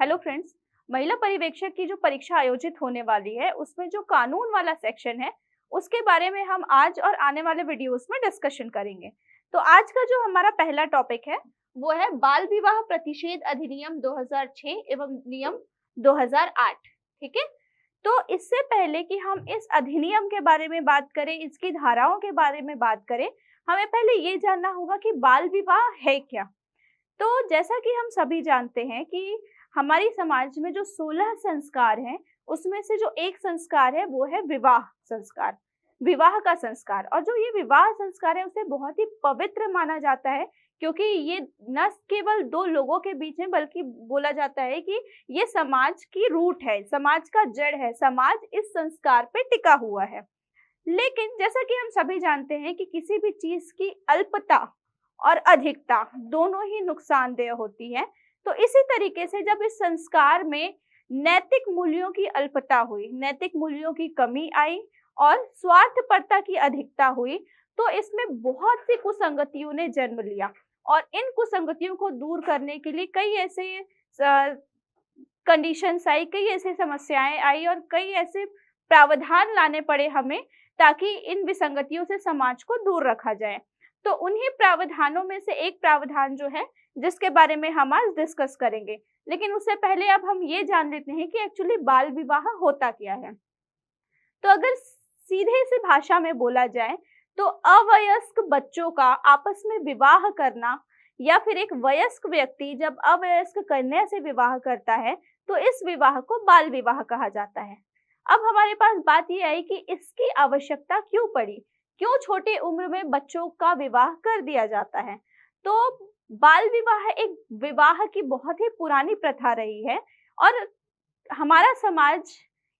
Hello friends. महिला पर्यवेक्षक की जो परीक्षा आयोजित होने वाली है उसमें जो कानून वाला सेक्शन है उसके बारे में हम आज और आने वाले वीडियोस में डिस्कशन करेंगे। तो आज का जो हमारा पहला टॉपिक है वो है बाल विवाह प्रतिषेध अधिनियम 2006 एवं नियम 2008। ठीक है, तो इससे पहले कि हम इस अधिनियम के बारे में बात करें, इसकी धाराओं के बारे में बात करें, हमें पहले ये जानना होगा कि बाल विवाह है क्या। तो जैसा कि हम सभी जानते हैं कि हमारी समाज में जो 16 संस्कार हैं, उसमें से जो एक संस्कार है वो है विवाह संस्कार, विवाह का संस्कार। और जो ये विवाह संस्कार है उसे बहुत ही पवित्र माना जाता है, क्योंकि ये न केवल दो लोगों के बीच में बल्कि बोला जाता है कि ये समाज की रूट है, समाज का जड़ है, समाज इस संस्कार पे टिका हुआ है। लेकिन जैसा कि हम सभी जानते हैं कि किसी भी चीज की अल्पता और अधिकता दोनों ही नुकसानदेह होती है। तो इसी तरीके से जब इस संस्कार में नैतिक मूल्यों की अल्पता हुई, नैतिक मूल्यों की कमी आई और स्वार्थपरता की अधिकता हुई, तो इसमें बहुत सी कुसंगतियों ने जन्म लिया। और इन कुसंगतियों को दूर करने के लिए कई ऐसे कंडीशंस आई, कई ऐसी समस्याएं आई और कई ऐसे प्रावधान लाने पड़े हमें, ताकि इन विसंगतियों से समाज को दूर रखा जाए। तो उन्हीं प्रावधानों में से एक प्रावधान जो है जिसके बारे में हम आज डिस्कस करेंगे। लेकिन उससे पहले अब हम ये जान लेते हैं कि एक्चुअली बाल विवाह होता क्या है। तो अगर सीधे सी भाषा में बोला जाए तो अवयस्क बच्चों का आपस में विवाह करना, या फिर एक वयस्क व्यक्ति जब अवयस्क कन्या से विवाह करता है तो इस विवाह को बाल विवाह कहा जाता है। अब हमारे पास बात ये आई कि इसकी आवश्यकता क्यों पड़ी, क्यों छोटी उम्र में बच्चों का विवाह कर दिया जाता है। तो बाल विवाह एक विवाह की बहुत ही पुरानी प्रथा रही है। और हमारा समाज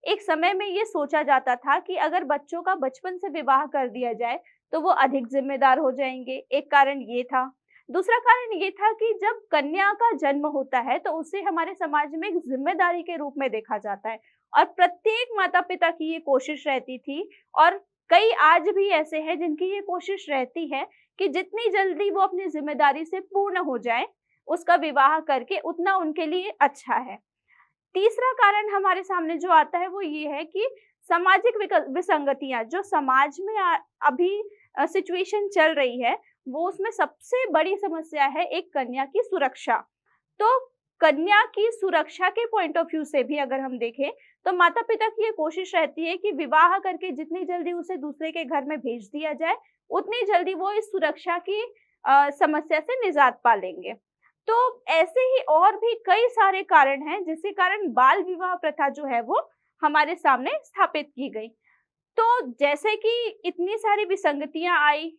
एक समय में ये सोचा जाता था कि अगर बच्चों का बचपन से विवाह कर दिया जाए तो वो अधिक जिम्मेदार हो जाएंगे। एक कारण ये था। दूसरा कारण ये था कि जब कन्या का जन्म होता है तो उसे हमारे समाज में एक जिम्मेदारी के रूप में देखा जाता है, और प्रत्येक माता पिता की ये कोशिश रहती थी, और कई आज भी ऐसे हैं जिनकी ये कोशिश रहती है कि जितनी जल्दी वो अपनी जिम्मेदारी से पूर्ण हो जाए, उसका विवाह करके उतना उनके लिए अच्छा है। तीसरा कारण हमारे सामने जो आता है वो ये है कि सामाजिक विसंगतियां जो समाज में अभी सिचुएशन चल रही है, वो उसमें सबसे बड़ी समस्या है एक कन्या की सुरक्षा। तो कन्या की सुरक्षा के पॉइंट ऑफ व्यू से भी अगर हम देखें तो माता पिता की ये कोशिश रहती है कि विवाह करके जितनी जल्दी उसे दूसरे के घर में भेज दिया जाए, उतनी जल्दी वो इस सुरक्षा की समस्या से निजात पा लेंगे। तो ऐसे ही और भी कई सारे कारण हैं जिसके कारण बाल विवाह प्रथा जो है वो हमारे सामने स्थापित की गई। तो जैसे कि इतनी सारी विसंगतियां आई,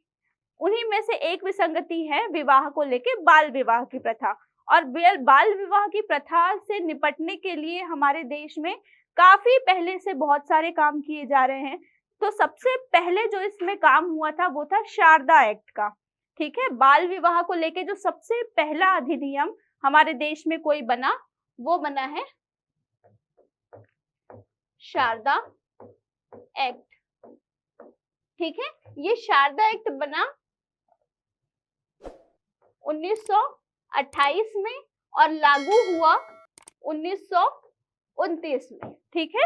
उन्हीं में से एक विसंगति है विवाह को लेके बाल विवाह की प्रथा। और बाल विवाह की प्रथा से निपटने के लिए हमारे देश में काफी पहले से बहुत सारे काम किए जा रहे हैं। तो सबसे पहले जो इसमें काम हुआ था वो था शारदा एक्ट का। ठीक है, बाल विवाह को लेके जो सबसे पहला अधिनियम हमारे देश में कोई बना वो बना है शारदा एक्ट। ठीक है, ये शारदा एक्ट बना 1928 में और लागू हुआ 1929 में। ठीक है,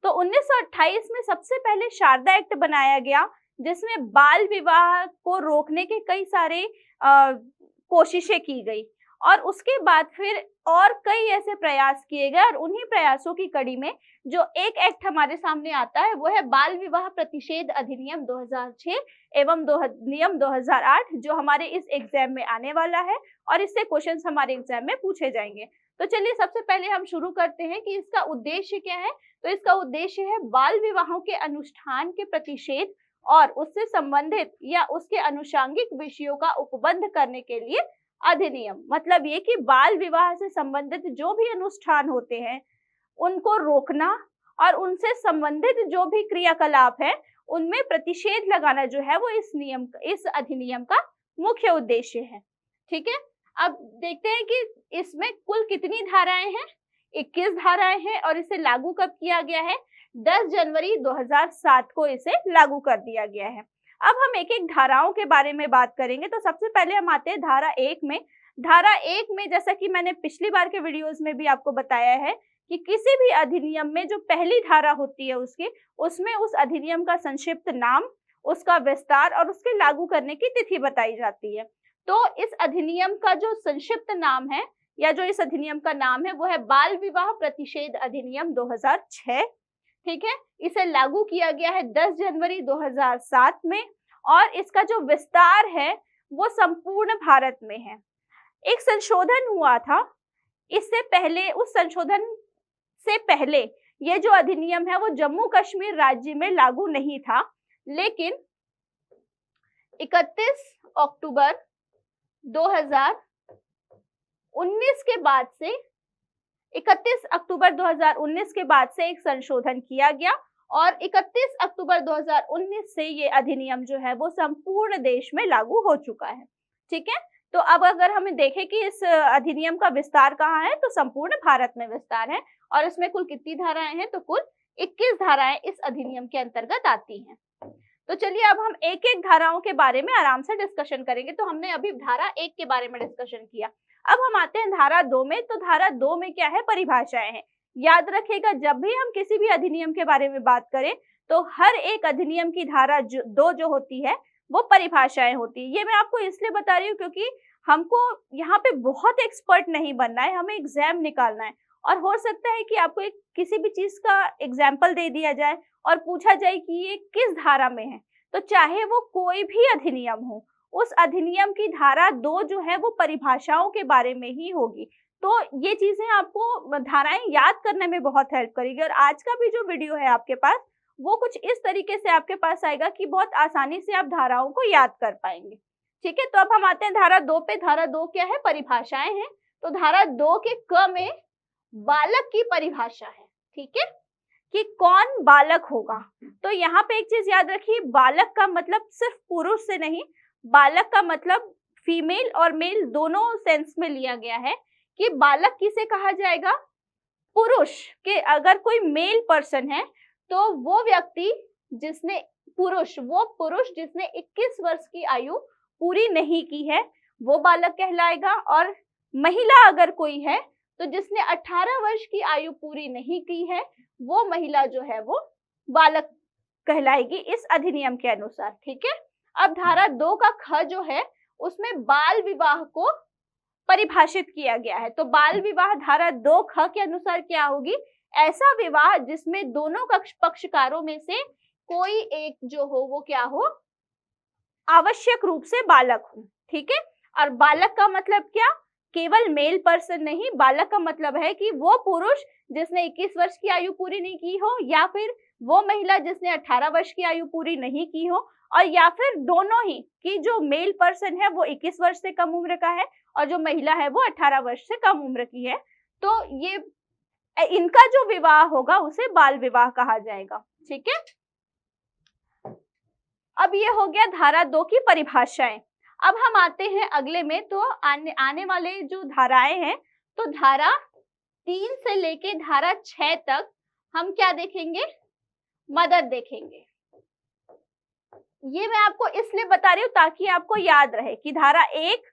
तो 1928 में सबसे पहले शारदा एक्ट बनाया गया, जिसमें बाल विवाह को रोकने के कई सारे कोशिशें की गई। और उसके बाद फिर और कई ऐसे प्रयास किए गए, और उन्हीं प्रयासों की कड़ी में जो एक एक्ट हमारे सामने आता है वो है बाल विवाह प्रतिषेध अधिनियम 2006 एवं नियम 2008, जो हमारे इस एग्जाम में आने वाला है और इससे क्वेश्चंस हमारे एग्जाम में पूछे जाएंगे। तो चलिए सबसे पहले हम शुरू करते हैं कि इसका उद्देश्य क्या है। तो इसका उद्देश्य है बाल विवाहों के अनुष्ठान के प्रतिषेध और उससे संबंधित या उसके अनुषंगिक विषयों का उपबंध करने के लिए अधिनियम। मतलब ये कि बाल विवाह से संबंधित जो भी अनुष्ठान होते हैं उनको रोकना और उनसे संबंधित जो भी क्रियाकलाप है उनमें प्रतिषेध लगाना जो है वो इस अधिनियम का मुख्य उद्देश्य है। ठीक है, अब देखते हैं कि इसमें कुल कितनी धाराएं हैं। 21 धाराएं हैं और इसे लागू कब किया गया है? 10 जनवरी 2007 को इसे लागू कर दिया गया है। अब हम एक एक धाराओं के बारे में बात करेंगे। तो सबसे पहले हम आते हैं धारा 1 में। धारा 1 में, जैसा कि मैंने पिछली बार के वीडियोस में भी आपको बताया है, कि किसी भी अधिनियम में जो पहली धारा होती है उसमें उस अधिनियम का संक्षिप्त नाम, उसका विस्तार और उसके लागू करने की तिथि बताई जाती है। तो इस अधिनियम का जो संक्षिप्त नाम है, या जो इस अधिनियम का नाम है, वो है बाल विवाह प्रतिषेध अधिनियम 2006। ठीक है, इसे लागू किया गया है 10 जनवरी 2007 में, और इसका जो विस्तार है वो संपूर्ण भारत में है। एक संशोधन हुआ था इससे पहले, उस संशोधन से पहले ये जो अधिनियम है वो जम्मू कश्मीर राज्य में लागू नहीं था, लेकिन 31 अक्टूबर 2019 के बाद से 31 अक्टूबर 2019 के बाद से एक संशोधन किया गया, और 31 अक्टूबर 2019 से ये अधिनियम जो है वो संपूर्ण देश में लागू हो चुका है। ठीक है, तो अब अगर हमें देखें कि इस अधिनियम का विस्तार कहाँ है, तो संपूर्ण भारत में विस्तार है, और इसमें कुल कितनी धाराएं हैं, तो कुल 21 धाराएं इस अधिनियम के अंतर्गत आती हैं। तो चलिए अब हम एक एक धाराओं के बारे में आराम से डिस्कशन करेंगे। तो हमने अभी धारा 1 के बारे में डिस्कशन किया, अब हम आते हैं धारा 2 में। तो धारा 2 में क्या है, परिभाषाएं हैं। याद रखिएगा, जब भी हम किसी भी अधिनियम के बारे में बात करें तो हर एक अधिनियम की धारा 2 जो होती है वो परिभाषाएं होती है। ये मैं आपको इसलिए बता रही हूँ क्योंकि हमको यहाँ पे बहुत एक्सपर्ट नहीं बनना है, हमें एग्जाम निकालना है, और हो सकता है कि आपको किसी भी चीज का एग्जाम्पल दे दिया जाए और पूछा जाए कि ये किस धारा में है, तो चाहे वो कोई भी अधिनियम हो, उस अधिनियम की धारा 2 जो है वो परिभाषाओं के बारे में ही होगी। तो ये चीजें आपको धाराएं याद करने में बहुत हेल्प करेगी, और आज का भी जो वीडियो है आपके पास वो कुछ इस तरीके से आपके पास आएगा कि बहुत आसानी से आप धाराओं को याद कर पाएंगे। ठीक है, तो अब हम आते हैं धारा 2 पे। धारा 2 क्या है, परिभाषाएं हैं। तो धारा 2 के क में बालक की परिभाषा है। ठीक है, कि कौन बालक होगा। तो यहाँ पे एक चीज याद रखिए, बालक का मतलब सिर्फ पुरुष से नहीं, बालक का मतलब फीमेल और मेल दोनों सेंस में लिया गया है। कि बालक किसे कहा जाएगा, पुरुष के, अगर कोई मेल पर्सन है तो वो व्यक्ति जिसने वो पुरुष जिसने 21 वर्ष की आयु पूरी नहीं की है वो बालक कहलाएगा, और महिला अगर कोई है तो जिसने 18 वर्ष की आयु पूरी नहीं की है वो महिला जो है वो बालक कहलाएगी इस अधिनियम के अनुसार। ठीक है, अब धारा 2 का ख जो है उसमें बाल विवाह को परिभाषित किया गया है। तो बाल विवाह धारा 2 ख के अनुसार क्या होगी, ऐसा विवाह जिसमें दोनों पक्षकारों में से कोई एक जो हो वो क्या हो, आवश्यक रूप से बालक हो। ठीक है, और बालक का मतलब क्या, केवल मेल पर्सन नहीं, बालक का मतलब है कि वो पुरुष जिसने 21 वर्ष की आयु पूरी नहीं की हो, या फिर वो महिला जिसने 18 वर्ष की आयु पूरी नहीं की हो, और या फिर दोनों ही, कि जो मेल पर्सन है वो 21 वर्ष से कम उम्र का है और जो महिला है वो 18 वर्ष से कम उम्र की है। तो ये इनका जो विवाह होगा उसे बाल विवाह कहा जाएगा। ठीक है, अब ये हो गया धारा 2 की परिभाषाएं। अब हम आते हैं अगले में। तो आने वाले जो धाराएं हैं, तो धारा 3 से लेके धारा 6 तक हम क्या देखेंगे, मदद देखेंगे। ये मैं आपको इसलिए बता रही हूँ ताकि आपको याद रहे कि धारा 1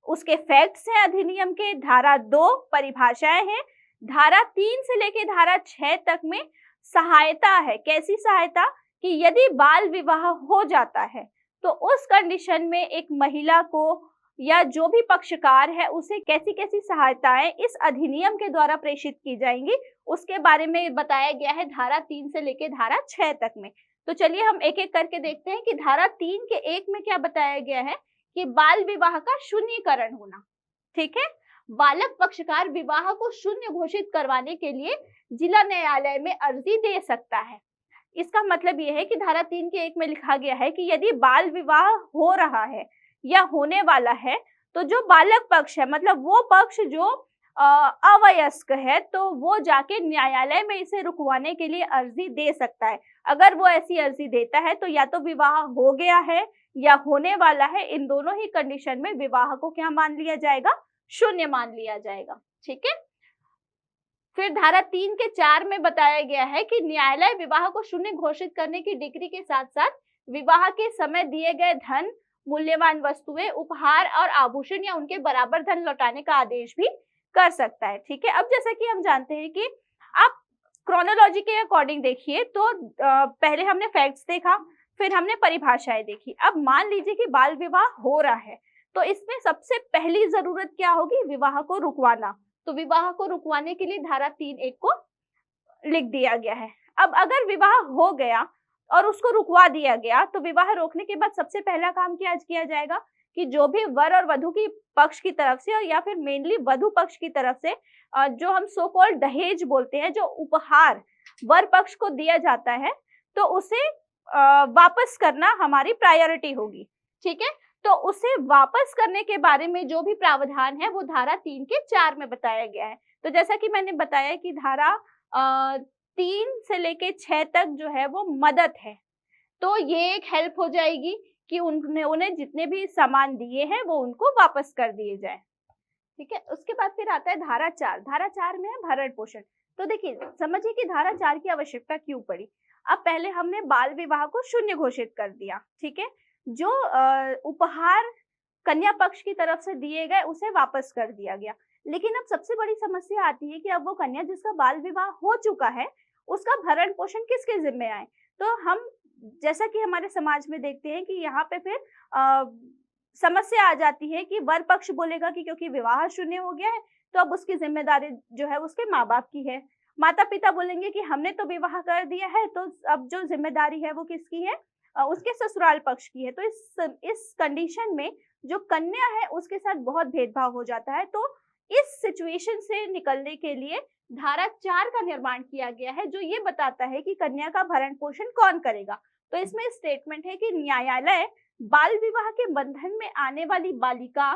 उसके फैक्ट्स हैं अधिनियम के, धारा 2 परिभाषाएं हैं, धारा 3 से लेके धारा 6 तक में सहायता है। कैसी सहायता, कि यदि बाल विवाह हो जाता है तो उस कंडीशन में एक महिला को या जो भी पक्षकार है उसे कैसी कैसी सहायताएं इस अधिनियम के द्वारा प्रेषित की जाएंगी, उसके बारे में बताया गया है धारा 3 से लेके धारा 6 तक में। तो चलिए हम एक एक करके देखते हैं कि धारा 3 के 1 में क्या बताया गया है, कि बाल विवाह का शून्यकरण होना। ठीक है, बालक पक्षकार विवाह को शून्य घोषित करवाने के लिए जिला न्यायालय में अर्जी दे सकता है। इसका मतलब यह है कि धारा 3 के 1 में लिखा गया है कि यदि बाल विवाह हो रहा है या होने वाला है तो जो बालक पक्ष है, मतलब वो पक्ष जो अवयस्क है, तो वो जाके न्यायालय में इसे रुकवाने के लिए अर्जी दे सकता है। अगर वो ऐसी अर्जी देता है तो या तो विवाह हो गया है या होने वाला है, इन दोनों ही कंडीशन में विवाह को क्या मान लिया जाएगा, शून्य मान लिया जाएगा। ठीक है, फिर धारा 3 के 4 में बताया गया है कि न्यायालय विवाह को शून्य घोषित करने की डिग्री के साथ साथ विवाह के समय दिए गए धन मूल्यवान वस्तुएं, उपहार और आभूषण या उनके बराबर धन लौटाने का आदेश भी कर सकता है। ठीक है, अब जैसा कि हम जानते हैं कि आप क्रोनोलॉजी के अकॉर्डिंग देखिए तो पहले हमने फैक्ट्स देखा, फिर हमने परिभाषाएं देखी। अब मान लीजिए कि बाल विवाह हो रहा है, तो इसमें सबसे पहली जरूरत क्या होगी? विवाह को रुकवाना। तो विवाह को रुकवाने के लिए धारा 3(1) को लिख दिया गया है। अब अगर विवाह हो गया और उसको रुकवा दिया गया, तो विवाह रोकने के बाद सबसे पहला काम क्या किया जाएगा कि जो भी वर और वधु की पक्ष की तरफ से, और या फिर मेनली वधु पक्ष की तरफ से जो हम सो कॉल्ड दहेज बोलते हैं, जो उपहार वर पक्ष को दिया जाता है, तो उसे वापस करना हमारी प्रायोरिटी होगी। ठीक है, तो उसे वापस करने के बारे में जो भी प्रावधान है वो धारा 3(4) में बताया गया है। तो जैसा कि मैंने बताया कि धारा 3 से लेके 6 तक जो है वो मदद है, तो ये एक हेल्प हो जाएगी कि उन्हें जितने भी सामान दिए हैं वो उनको वापस कर दिए जाए। ठीक है, उसके बाद फिर आता है धारा 4। धारा 4 में है भरण पोषण। तो देखिए, समझिए कि धारा 4 की आवश्यकता क्यों पड़ी। अब पहले हमने बाल विवाह को शून्य घोषित कर दिया। ठीक है, जो उपहार कन्या पक्ष की तरफ से दिए गए उसे वापस कर दिया गया। लेकिन अब सबसे बड़ी समस्या आती है कि अब वो कन्या जिसका बाल विवाह हो चुका है, उसका भरण पोषण किसके जिम्मे आए। तो हम जैसा कि हमारे समाज में देखते हैं कि यहाँ पे फिर समस्या आ जाती है कि वर पक्ष बोलेगा कि क्योंकि विवाह शून्य हो गया है तो अब उसकी जिम्मेदारी जो है उसके माँ बाप की है। माता पिता बोलेंगे कि हमने तो विवाह कर दिया है, तो अब जो जिम्मेदारी है वो किसकी है? उसके ससुराल पक्ष की है। तो इस कंडीशन में जो कन्या है उसके साथ बहुत भेदभाव हो जाता है। तो इस सिचुएशन से निकलने के लिए धारा 4 का निर्माण किया गया है, जो ये बताता है कि कन्या का भरण पोषण कौन करेगा। तो इसमें स्टेटमेंट है कि न्यायालय बाल विवाह के बंधन में आने वाली बालिका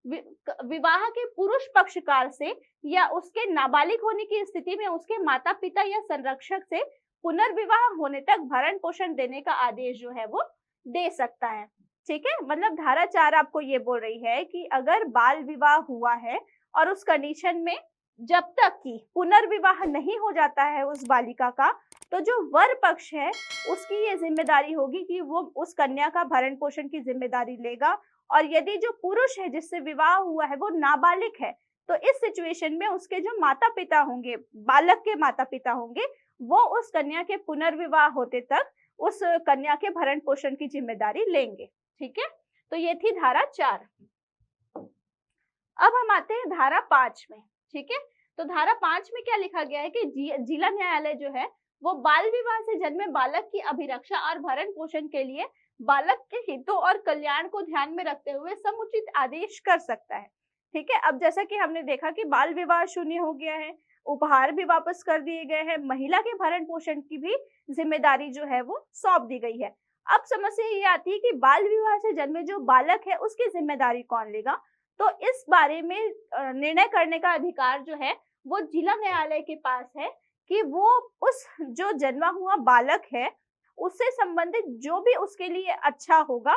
विवाह के पुरुष पक्षकार से या उसके नाबालिग होने की स्थिति में उसके माता पिता या संरक्षक से पुनर्विवाह होने तक भरण पोषण देने का आदेश जो है वो दे सकता है। ठीक है, मतलब धारा 4 आपको ये बोल रही है कि अगर बाल विवाह हुआ है और उस कंडीशन में जब तक कि पुनर्विवाह नहीं हो जाता है उस बालिका का, तो जो वर पक्ष है उसकी ये जिम्मेदारी होगी कि वो उस कन्या का भरण पोषण की जिम्मेदारी लेगा। और यदि जो पुरुष है जिससे विवाह हुआ है वो नाबालिग है, तो इस सिचुएशन में उसके जो माता पिता होंगे, बालक के माता पिता होंगे, वो उस कन्या के पुनर्विवाह होते तक उस कन्या के भरण पोषण की जिम्मेदारी लेंगे। ठीक है, तो ये थी धारा 4। अब हम आते हैं धारा 5 में। ठीक है, तो धारा 5 में क्या लिखा गया है कि जिला न्यायालय जो है वो बाल विवाह से जन्मे बालक की अभिरक्षा और भरण पोषण के लिए बालक के हितों और कल्याण को ध्यान में रखते हुए समुचित आदेश कर सकता है। ठीक है, अब जैसा कि हमने देखा कि बाल विवाह शून्य हो गया है, उपहार भी वापस कर दिए गए हैं, महिला के भरण पोषण की भी जिम्मेदारी जो है वो सौंप दी गई है। अब समस्या ये आती है कि बाल विवाह से जन्मे जो बालक है उसकी जिम्मेदारी कौन लेगा। तो इस बारे में निर्णय करने का अधिकार जो है वो जिला न्यायालय के पास है कि वो उस जो जन्मा हुआ बालक है उससे संबंधित जो भी उसके लिए अच्छा होगा,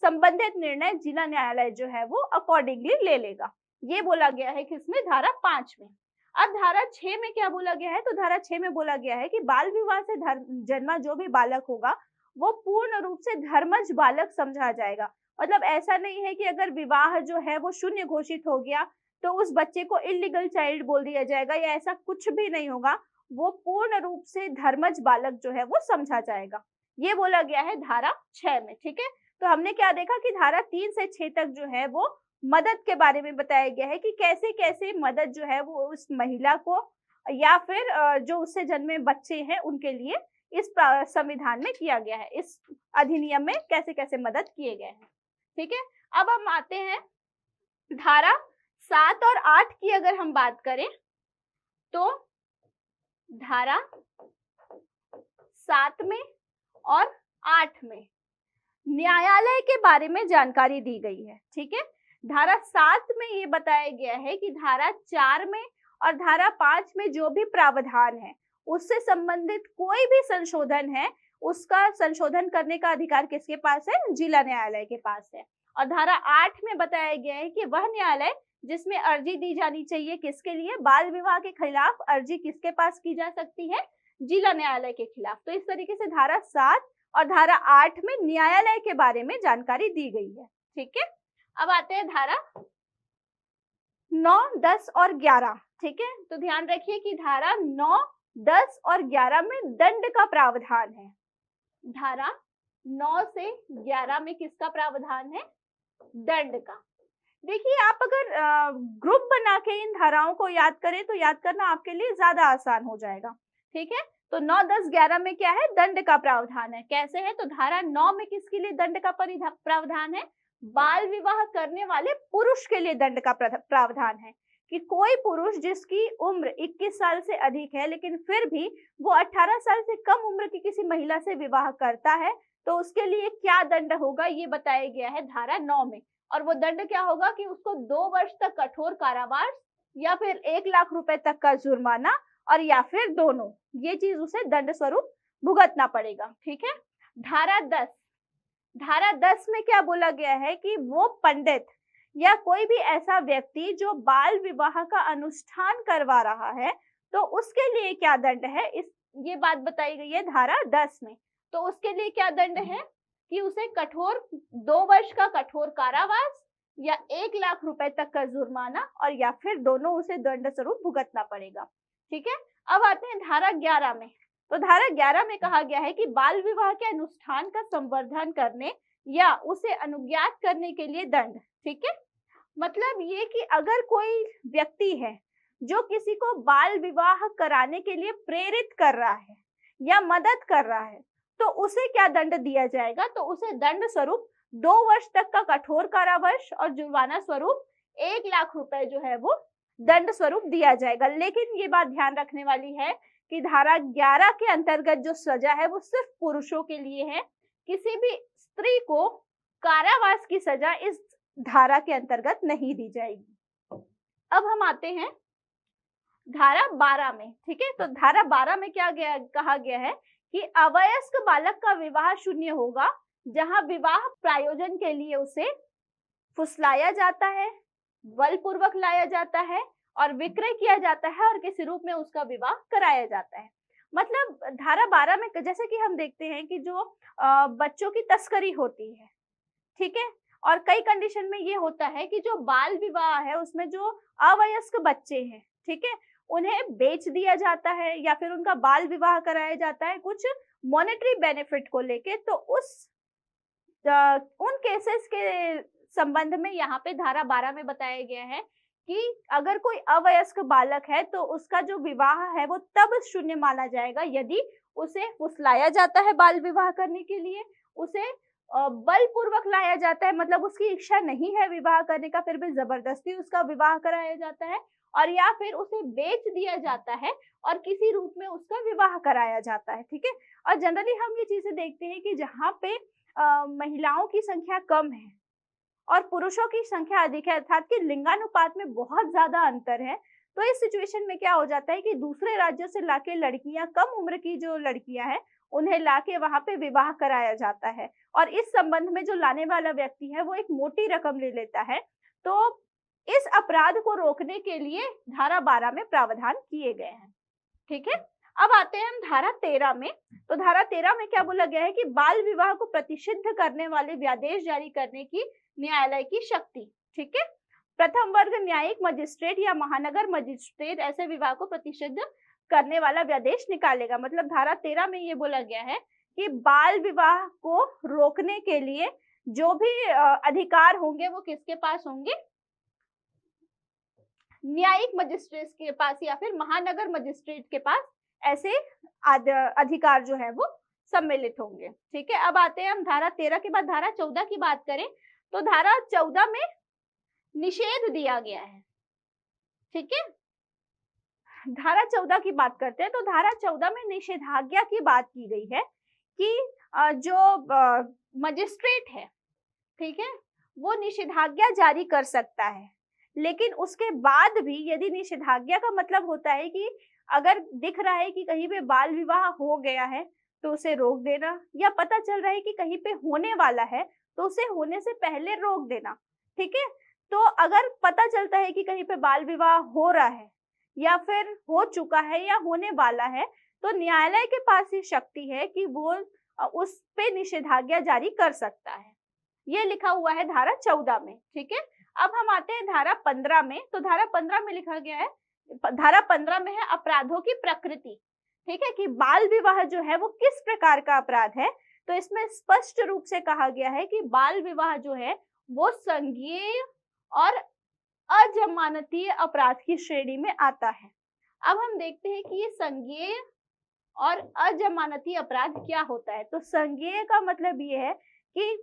संबंधित निर्णय जिला न्यायालय जो है वो अकॉर्डिंगली ले लेगा। ये बोला गया है किसमें? धारा 5 में। अब धारा 6 में क्या बोला गया है? तो धारा 6 में बोला गया है कि बाल विवाह से जन्मा जो भी बालक होगा वो पूर्ण रूप से धर्मज बालक समझा जाएगा। मतलब ऐसा नहीं है कि अगर विवाह जो है वो शून्य घोषित हो गया तो उस बच्चे को इलीगल चाइल्ड बोल दिया जाएगा, या ऐसा कुछ भी नहीं होगा। वो पूर्ण रूप से धर्मज बालक जो है वो समझा जाएगा। ये बोला गया है धारा 6 में। ठीक है, तो हमने क्या देखा कि धारा 3 से 6 तक जो है वो मदद के बारे में बताया गया है कि कैसे कैसे मदद जो है वो उस महिला को या फिर जो उससे जन्मे बच्चे हैं उनके लिए इस संविधान में किया गया है, इस अधिनियम में कैसे कैसे मदद किए गए हैं। ठीक है, अब हम आते हैं धारा 7 और 8 की। अगर हम बात करें तो धारा 7 में और 8 में न्यायालय के बारे में जानकारी दी गई है। ठीक है, धारा 7 में ये बताया गया है कि धारा 4 में और धारा 5 में जो भी प्रावधान है उससे संबंधित कोई भी संशोधन है उसका संशोधन करने का अधिकार किसके पास है? जिला न्यायालय के पास है। और धारा 8 में बताया गया है कि वह न्यायालय जिसमें अर्जी दी जानी चाहिए किसके लिए? बाल विवाह के खिलाफ अर्जी किसके पास की जा सकती है? जिला न्यायालय के खिलाफ। तो इस तरीके से धारा 7 और धारा 8 में न्यायालय के बारे में जानकारी दी गई है। ठीक है, अब आते हैं धारा 9, 10 और 11। ठीक है, तो ध्यान रखिए कि धारा 9, 10 और 11 में दंड का प्रावधान है। धारा 9 से 11 में किसका प्रावधान है? दंड का। देखिए, आप अगर ग्रुप बना के इन धाराओं को याद करें तो याद करना आपके लिए ज्यादा आसान हो जाएगा। ठीक है, तो 9, 10, 11 में क्या है? दंड का प्रावधान है। कैसे है? तो धारा 9 में किसके लिए दंड का प्रावधान है? बाल विवाह करने वाले पुरुष के लिए दंड का प्रावधान है कि कोई पुरुष जिसकी उम्र 21 साल से अधिक है लेकिन फिर भी वो 18 साल से कम उम्र की किसी महिला से विवाह करता है तो उसके लिए क्या दंड होगा, ये बताया गया है धारा 9 में। और वो दंड क्या होगा कि उसको 2 वर्ष तक कठोर कारावास या फिर 1 लाख रुपए तक का जुर्माना और या फिर दोनों, ये चीज उसे दंड स्वरूप भुगतना पड़ेगा। ठीक है, धारा 10। धारा 10 में क्या बोला गया है कि वो पंडित या कोई भी ऐसा व्यक्ति जो बाल विवाह का अनुष्ठान करवा रहा है तो उसके लिए क्या दंड है, ये बात बताई गई है धारा 10 में। तो उसके लिए क्या दंड है कि उसे 2 वर्ष का कठोर कारावास या 1 लाख रुपए तक का जुर्माना और या फिर दोनों उसे दंड स्वरूप भुगतना पड़ेगा। ठीक है, अब आते हैं धारा 11 में। तो धारा 11 में कहा गया है कि बाल विवाह के अनुष्ठान का संवर्धन करने या उसे अनुज्ञात करने के लिए दंड। ठीक है, मतलब ये कि अगर कोई व्यक्ति है जो किसी को बाल विवाह कराने के लिए प्रेरित कर रहा है या मदद कर रहा है तो उसे क्या दंड दिया जाएगा? तो उसे दंड स्वरूप 2 वर्ष तक का कठोर कारावास और जुर्माना स्वरूप 1 लाख रुपए जो है वो दंड स्वरूप दिया जाएगा। लेकिन ये बात ध्यान रखने वाली है कि धारा 11 के अंतर्गत जो सजा है वो सिर्फ पुरुषों के लिए है। किसी भी स्त्री को कारावास की सजा इस धारा के अंतर्गत नहीं दी जाएगी। अब हम आते हैं धारा 12 में। ठीक है, तो धारा 12 में क्या कहा गया है कि अवयस्क बालक का विवाह शून्य होगा जहां विवाह प्रायोजन के लिए उसे फुसलाया जाता है, बलपूर्वक लाया जाता है और विक्रय किया जाता है और किसी रूप में उसका विवाह कराया जाता है। मतलब धारा 12 में जैसे कि हम देखते हैं कि जो बच्चों की तस्करी होती है, ठीक है, और कई कंडीशन में ये होता है कि जो बाल विवाह है उसमें जो अवयस्क बच्चे हैं, ठीक है, उन्हें बेच दिया जाता है या फिर उनका बाल विवाह कराया जाता है कुछ मॉनेटरी बेनिफिट को लेके। तो उन केसेस के संबंध में यहाँ पे धारा 12 में बताया गया है कि अगर कोई अवयस्क बालक है तो उसका जो विवाह है वो तब शून्य माना जाएगा यदि उसे फुसलाया जाता है बाल विवाह करने के लिए, उसे बलपूर्वक लाया जाता है, मतलब उसकी इच्छा नहीं है विवाह करने का फिर भी जबरदस्ती उसका विवाह कराया जाता है, और या फिर उसे बेच दिया जाता है और किसी रूप में उसका विवाह कराया जाता है। ठीक है, और जनरली हम ये चीजें देखते हैं कि जहाँ पे महिलाओं की संख्या कम है और पुरुषों की संख्या अधिक है, अर्थात कि लिंगानुपात में बहुत ज्यादा अंतर है, तो इस सिचुएशन में क्या हो जाता है कि दूसरे राज्यों से लाके लड़कियां, कम उम्र की जो लड़कियां हैं उन्हें लाके वहां पे विवाह कराया जाता है और इस संबंध में जो लाने वाला व्यक्ति है वो एक मोटी रकम ले लेता है। तो इस अपराध को रोकने के लिए धारा 12 में प्रावधान किए गए हैं। ठीक है, अब आते हैं हम धारा 13 में। तो धारा 13 में क्या बोला गया है कि बाल विवाह को प्रतिषिद्ध करने वाले व्यादेश जारी करने की न्यायालय की शक्ति। ठीक है, प्रथम वर्ग न्यायिक मजिस्ट्रेट या महानगर मजिस्ट्रेट ऐसे विवाह को प्रतिषिद्ध करने वाला व्यादेश निकालेगा। मतलब धारा 13 में ये बोला गया है कि बाल विवाह को रोकने के लिए जो भी अधिकार होंगे वो किसके पास होंगे? न्यायिक मजिस्ट्रेट के पास या फिर महानगर मजिस्ट्रेट के पास ऐसे अधिकार जो है वो सम्मिलित होंगे। ठीक है, अब आते हैं हम धारा 13 के बाद धारा 14 की बात करें तो धारा 14 में निषेध दिया गया है। ठीक है, धारा 14 की बात करते हैं तो धारा 14 में निषेधाज्ञा की बात की गई है कि जो मजिस्ट्रेट है, ठीक है, वो निषेधाज्ञा जारी कर सकता है, लेकिन उसके बाद भी यदि निषेधाज्ञा का मतलब होता है कि अगर दिख रहा है कि कहीं पे बाल विवाह हो गया है तो उसे रोक देना, या पता चल रहा है कि कहीं पे होने वाला है तो उसे होने से पहले रोक देना। ठीक है, तो अगर पता चलता है कि कहीं पे बाल विवाह हो रहा है या फिर हो चुका है या होने वाला है तो न्यायालय के पास ये शक्ति है कि वो उस पे निषेधाज्ञा जारी कर सकता है। ये लिखा हुआ है धारा 14 में। ठीक है, अब हम आते हैं धारा 15 में। तो धारा 15 में लिखा गया है, धारा 15 में है अपराधों की प्रकृति। ठीक है, कि बाल विवाह जो है वो किस प्रकार का अपराध है। तो इसमें स्पष्ट रूप से कहा गया है कि बाल विवाह जो है वो संज्ञेय और अजमानतीय अपराध की श्रेणी में आता है। अब हम देखते हैं कि ये संज्ञेय और अजमानती अपराध क्या होता है। तो संज्ञेय का मतलब ये है कि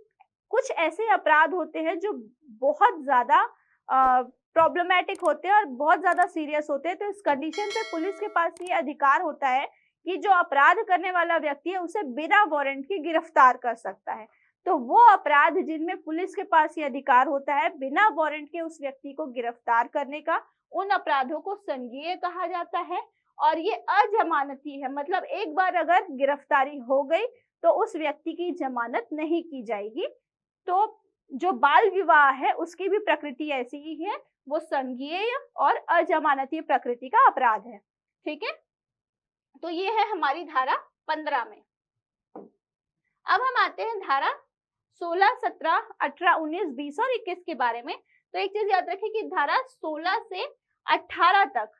कुछ ऐसे अपराध होते हैं जो बहुत ज्यादा प्रॉब्लमैटिक होते हैं और बहुत ज्यादा सीरियस होते हैं। तो इस कंडीशन पे पुलिस के पास ये अधिकार होता है कि जो अपराध करने वाला व्यक्ति है उसे बिना वारंट के गिरफ्तार कर सकता है। तो वो अपराध जिनमें पुलिस के पास ये अधिकार होता है बिना वारंट के उस व्यक्ति को गिरफ्तार करने का, उन अपराधों को संज्ञेय कहा जाता है। और ये अजमानती है, मतलब एक बार अगर गिरफ्तारी हो गई तो उस व्यक्ति की जमानत नहीं की जाएगी। तो जो बाल विवाह है उसकी भी प्रकृति ऐसी ही है, वो संज्ञेय और अजमानती प्रकृति का अपराध है। ठीक है, तो ये है हमारी धारा 15 में। अब हम आते हैं धारा 16, 17, 18, 19, 20 और 21 के बारे में। तो एक चीज याद रखें कि धारा 16 से 18 तक,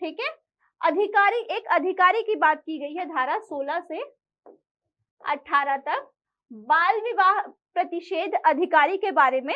ठीक है, एक अधिकारी की बात की गई है। धारा 16 से 18 तक बाल विवाह प्रतिषेध अधिकारी के बारे में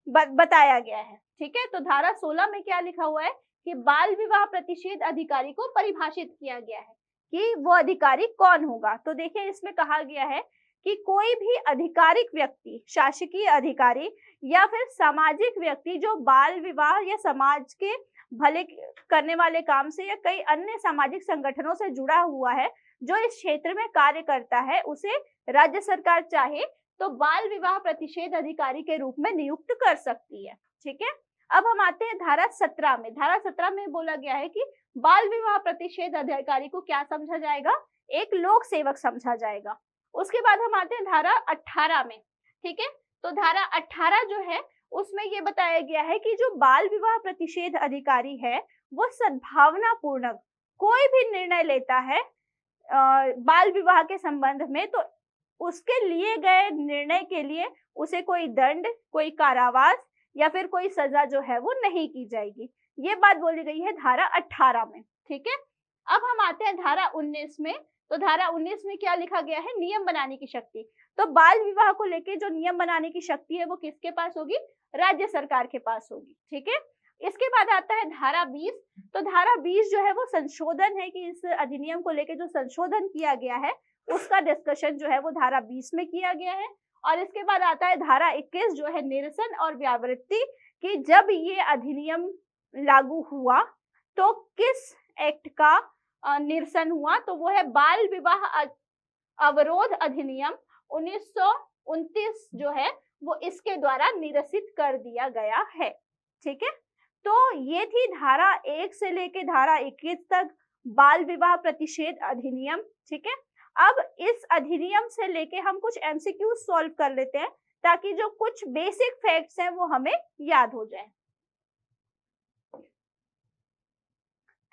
बताया गया है। ठीक है, तो धारा 16 में क्या लिखा हुआ है कि बाल विवाह प्रतिषेध अधिकारी को परिभाषित किया गया है कि वो अधिकारी कौन होगा। तो देखिए, इसमें कहा गया है कि कोई भी आधिकारिक व्यक्ति, शासकीय अधिकारी या फिर सामाजिक व्यक्ति जो बाल विवाह या समाज के भले करने वाले काम से या कई अन्य सामाजिक संगठनों से जुड़ा हुआ है, जो इस क्षेत्र में कार्य करता है, उसे राज्य सरकार चाहे तो बाल विवाह प्रतिषेध अधिकारी के रूप में नियुक्त कर सकती है। ठीक है, अब हम आते हैं धारा 17 में। धारा 17 में बोला गया है कि बाल विवाह प्रतिषेध अधिकारी को क्या समझा जाएगा, एक लोक सेवक समझा जाएगा। उसके बाद हम आते हैं धारा 18 में। ठीक है, तो धारा 18 जो है उसमें ये बताया गया है कि जो बाल विवाह प्रतिषेध अधिकारी है वो सद्भावना पूर्वक कोई भी निर्णय लेता है बाल विवाह के संबंध में, तो उसके लिए गए निर्णय के लिए उसे कोई दंड, कोई कारावास या फिर कोई सजा जो है वो नहीं की जाएगी। ये बात बोली गई है धारा 18 में। ठीक है, अब हम आते हैं धारा 19 में। तो धारा 19 में क्या लिखा गया है, नियम बनाने की शक्ति। तो बाल विवाह को लेके जो नियम बनाने की शक्ति है वो किसके पास होगी, राज्य सरकार के पास होगी। ठीक है, इसके बाद आता है धारा 20। तो धारा 20 जो है वो संशोधन है कि इस अधिनियम को लेके जो संशोधन किया गया है उसका डिस्कशन जो है वो धारा 20 में किया गया है। और इसके बाद आता है धारा 21 जो है निरसन और व्यावृत्ति, कि जब ये अधिनियम लागू हुआ तो किस एक्ट का निरसन हुआ। तो वो है बाल विवाह अवरोध अधिनियम 1929 जो है वो इसके द्वारा निरसित कर दिया गया है। ठीक है, तो ये थी धारा 1 से लेके धारा 21 तक बाल विवाह प्रतिषेध अधिनियम। ठीक है, अब इस अधिनियम से लेके हम कुछ एमसीक्यू सॉल्व कर लेते हैं ताकि जो कुछ बेसिक फैक्ट्स हैं वो हमें याद हो जाए।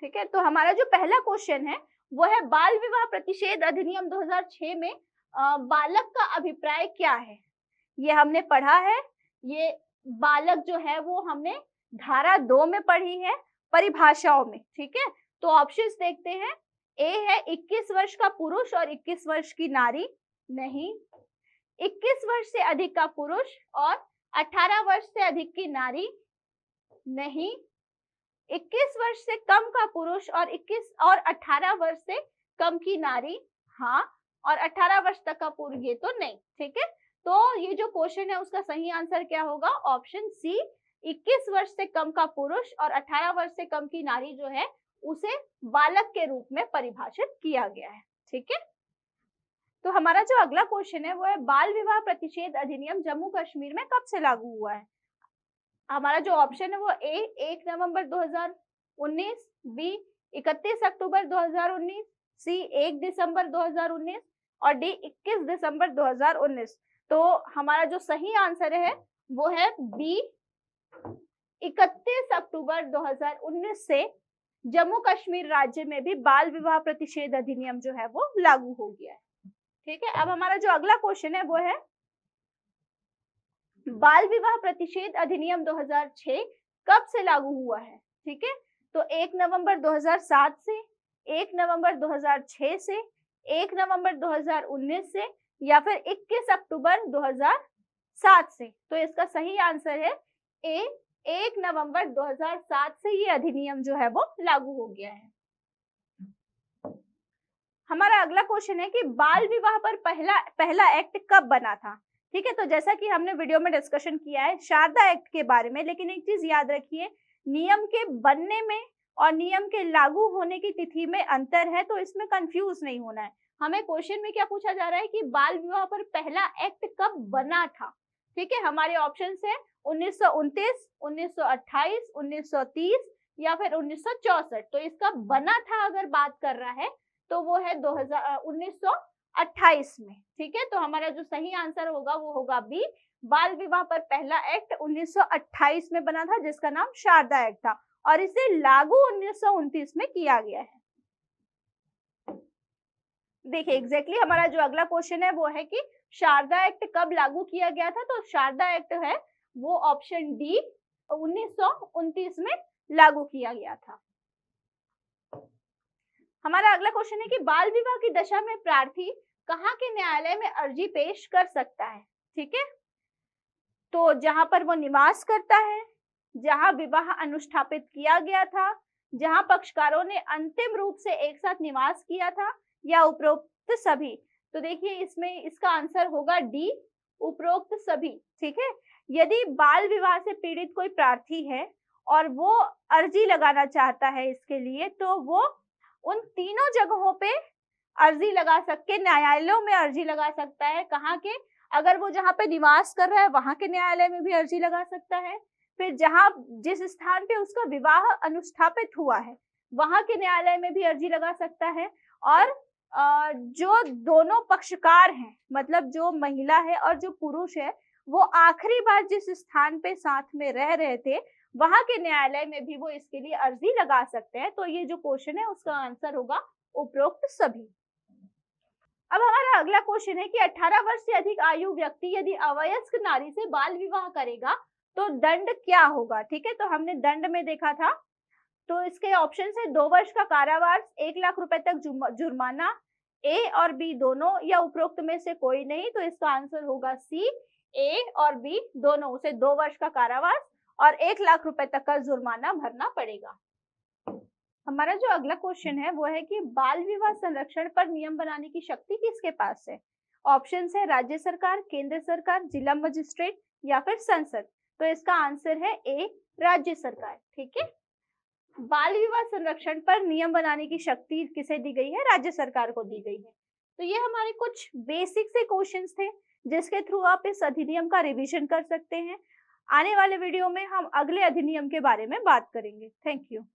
ठीक है, तो हमारा जो पहला क्वेश्चन है वो है बाल विवाह प्रतिषेध अधिनियम 2006 में बालक का अभिप्राय क्या है। ये हमने पढ़ा है, ये बालक जो है वो हमने धारा 2 में पढ़ी है परिभाषाओं में। ठीक है, तो ऑप्शंस देखते हैं। ए है 21 वर्ष का पुरुष और 21 वर्ष की नारी, नहीं। 21 वर्ष से अधिक का पुरुष और 18 वर्ष से अधिक की नारी, नहीं। 21 वर्ष से कम का पुरुष और 18 वर्ष से कम की नारी, हाँ। और 18 वर्ष तक का पुरुष, ये तो नहीं। ठीक है, तो ये जो क्वेश्चन है उसका सही आंसर क्या होगा, ऑप्शन सी। 21 वर्ष से कम का पुरुष और 18 वर्ष से कम की नारी जो है उसे बालक के रूप में परिभाषित किया गया है। ठीक है, तो हमारा जो अगला क्वेश्चन है वो है बाल विवाह प्रतिषेध अधिनियम जम्मू कश्मीर में कब से लागू हुआ है। हमारा जो ऑप्शन है वो ए 1 नवंबर 2019, बी 31 अक्टूबर 2019, सी 1 दिसंबर 2019 और डी 21 दिसंबर 2019। तो हमारा जो सही आंसर है वो है बी 31 अक्टूबर 2019 से जम्मू कश्मीर राज्य में भी बाल विवाह प्रतिषेध अधिनियम जो है वो लागू हो गया है। ठीक है, अब हमारा जो अगला क्वेश्चन है वो है बाल विवाह प्रतिषेध अधिनियम 2006 कब से लागू हुआ है। ठीक है, तो 1 नवंबर 2007 से, 1 नवंबर 2006 से, 1 नवंबर 2019 से, या फिर 21 अक्टूबर 2007 से। तो इसका सही आंसर है ए, 1 नवंबर 2007 से ये अधिनियम जो है वो लागू हो गया है। हमारा अगला क्वेश्चन है कि बाल विवाह पर पहला एक्ट कब बना था। ठीक है, तो जैसा कि हमने वीडियो में डिस्कशन किया है शारदा एक्ट के बारे में, लेकिन एक चीज याद रखिए, नियम के बनने में और नियम के लागू होने की तिथि में अंतर है, तो इसमें कंफ्यूज नहीं होना है। हमें क्वेश्चन में क्या पूछा जा रहा है कि बाल विवाह पर पहला एक्ट कब बना था। ठीक है, हमारे ऑप्शन है 1929, 1928, 1930 या फिर 1964। तो इसका बना था अगर बात कर रहा है तो वो है 1928 में। ठीक है, तो हमारा जो सही आंसर होगा वो होगा बी, बाल विवाह पर पहला एक्ट 1928 में बना था जिसका नाम शारदा एक्ट था, और इसे लागू 1929 में किया गया है। देखिए एग्जैक्टली हमारा जो अगला क्वेश्चन है वो है कि शारदा एक्ट कब लागू किया गया था। तो शारदा एक्ट है वो ऑप्शन डी 1929 में लागू किया गया था। हमारा अगला क्वेश्चन है कि बाल विवाह की दशा में प्रार्थी कहाँ के न्यायालय में अर्जी पेश कर सकता है। ठीक है, तो जहां पर वो निवास करता है, जहां विवाह अनुष्ठापित किया गया था, जहां पक्षकारों ने अंतिम रूप से एक साथ निवास किया था, या उपरोक्त सभी। तो देखिए इसमें इसका आंसर होगा डी, उपरोक्त सभी। ठीक है, यदि बाल विवाह से पीड़ित कोई प्रार्थी है और वो अर्जी लगाना चाहता है इसके लिए, तो वो उन तीनों जगहों पे अर्जी लगा सकते, न्यायालयों में अर्जी लगा सकता है। कहाँ के, अगर वो जहाँ पे निवास कर रहा है वहां के न्यायालय में भी अर्जी लगा सकता है, फिर जहाँ जिस स्थान पे उसका विवाह अनुष्ठापित हुआ है वहां के न्यायालय में भी अर्जी लगा सकता है, और जो दोनों पक्षकार हैं, मतलब जो महिला है और जो पुरुष है, वो आखिरी बार जिस स्थान पे साथ में रह रहे थे वहां के न्यायालय में भी वो इसके लिए अर्जी लगा सकते हैं। तो ये जो क्वेश्चन है उसका आंसर होगा उपरोक्त सभी। अब हमारा अगला क्वेश्चन है कि 18 वर्ष से अधिक आयु व्यक्ति यदि अवयस्क नारी से बाल विवाह करेगा तो दंड क्या होगा। ठीक है, तो हमने दंड में देखा था, तो इसके ऑप्शन है 2 वर्ष का कारावास, 1 लाख रुपए तक जुर्माना, ए और बी दोनों, या उपरोक्त में से कोई नहीं। तो इसका आंसर होगा सी, ए और बी दोनों, उसे 2 वर्ष का कारावास और 1 लाख रुपए तक का जुर्माना भरना पड़ेगा। हमारा जो अगला क्वेश्चन है वो है कि बाल विवाह संरक्षण पर नियम बनाने की शक्ति किसके पास है। ऑप्शन है राज्य सरकार, केंद्र सरकार, जिला मजिस्ट्रेट या फिर संसद। तो इसका आंसर है ए, राज्य सरकार। ठीक है, बाल विवाह संरक्षण पर नियम बनाने की शक्ति किसे दी गई है, राज्य सरकार को दी गई है। तो ये हमारे कुछ बेसिक से क्वेश्चंस थे जिसके थ्रू आप इस अधिनियम का रिवीजन कर सकते हैं। आने वाले वीडियो में हम अगले अधिनियम के बारे में बात करेंगे। Thank you.